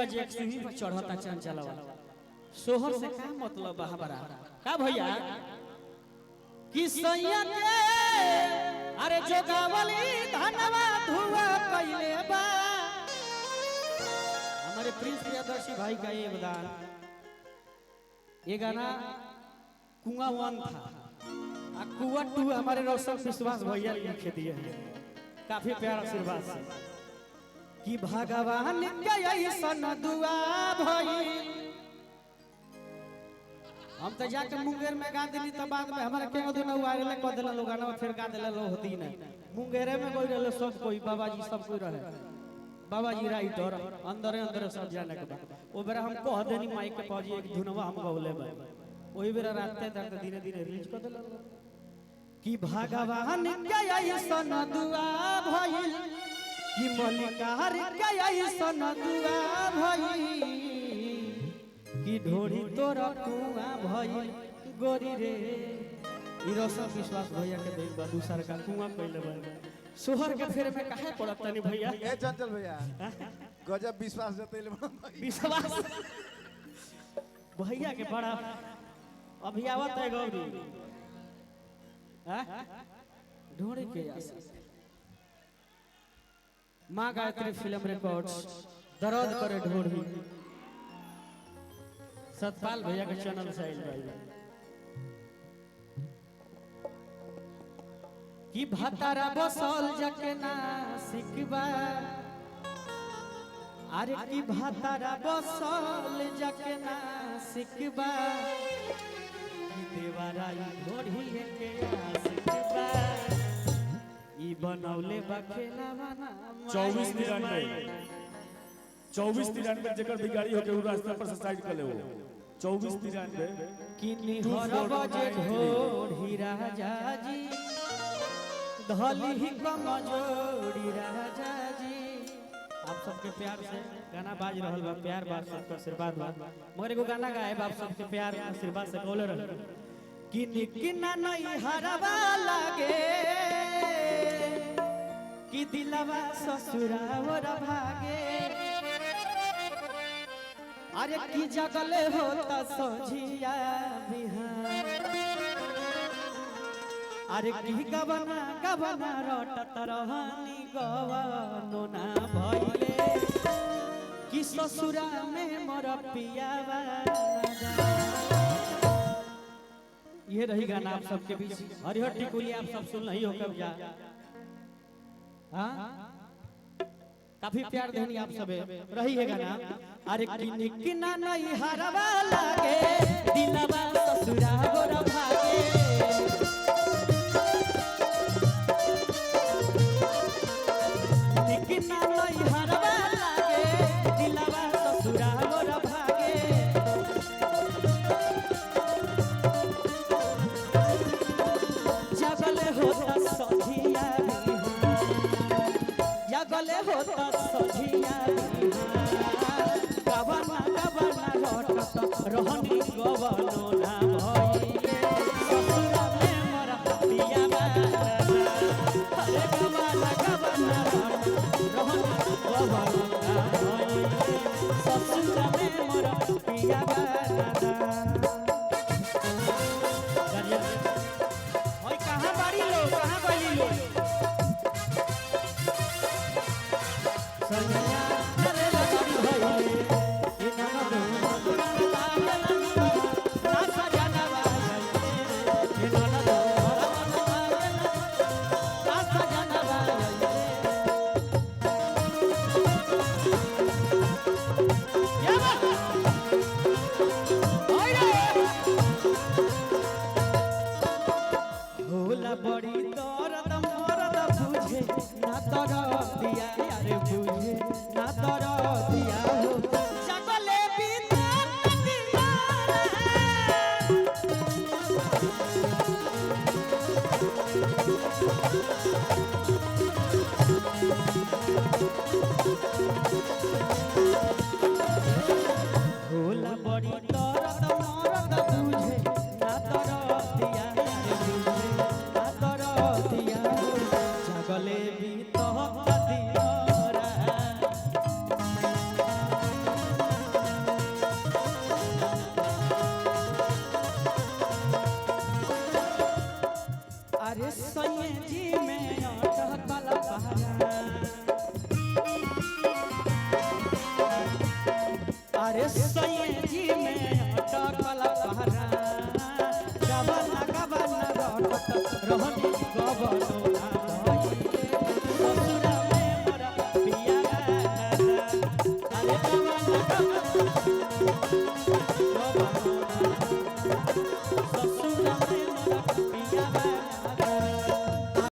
सीढ़ी पर चढ़ता चंचलवा सोहर से का मतलब बहाबरा का भैया कि सैया के अरे जोगावली धनवा धुआ कइले बा। हमारे प्रिंस प्रियदर्शी भाई का ये योगदान, ये गाना कुआं 1 था और कुआं 2 हमारे रोशन विश्वास भैया लिखे दिए काफी प्यार आशीर्वाद से कि भगवान के ऐसन दुआ भई। हम तो जाके मुंगेर में गा दिली तो बाद में हमारे के दिन वायरल कर देला लोग गाना फिर गा देला लो होती नहीं। मुंगेरे में कोई रहले सब कोई बाबा जी सब कोई रहे, बाबा जी राइटर अंदर अंदर सब जाने के बाद ओ बेरा हम कह देनी माइक के पाजी एक धुनवा हम गौले बा ओही बेरा रात तक धीरे धीरे रिलीज कर देला कि भगवान के ऐसन दुआ भई कि मलिकार के ऐसन दुआ भई कि ढोरी तोरा कुआं भई गोरी रे। ई रोशन विश्वास भैया के देख बा दूसर का कुआं कइले बा सोहर के फेर में काहे पड़त तनी भैया ए चंचल भैया गजब विश्वास जतैले विश्वास भैया के बड़ा अभी आवत है गौरी हां ढोरी के आशा मां गायत्री फिल्म रिकॉर्ड्स दर्द करे ढोरी सतपाल भैया के चैनल से आइल भाई कि भतारा बसल जके ना सिकबा। अरे कि भतारा बसल जके ना सिकबा कि देवारा ढोरी के सिकबा ई बनौले बखेला बना 2493 जेकर बिगाड़ी होके उ रास्ता पर से साइड कर ले वो 2493 किन्नी हर बजे ढोरी राजा जी धली ही कमजोरी राजा जी। आप सबके प्यार से गाना बाज रहल बा, प्यार बा, सबके आशीर्वाद बा, मगर एगो गाना गाए आप सबके प्यार आशीर्वाद से बोले रह कि निकिना नहीं हरवा लागे कि दिलवा ससुरावर भागे। अरे की जगले होता सोझिया बिहार। अरे की गबना गबना रटत रहनी गवनो ना भइले कि ससुरा में मोर पियावा। ये रही गाना आप सबके बीच हरिहर टिकुली आप सब सुन नहीं हो कब जा हाँ काफी प्यार देनी आप सब रही है गाना। अरे किना नहीं हरवा लागे दिलवा ससुरा गोर भागे। किना नहीं हरवा लागे दिलवा ससुरा गोर भागे। जगले होता सझिया जगले होता सझिया गबना गबना रटत रहनी गवनो ना भइले ससुरा में मोर पियावा। अरे गबना गबना रटत रहनी गवनो ना भइले ससुरा में मोर पियावा।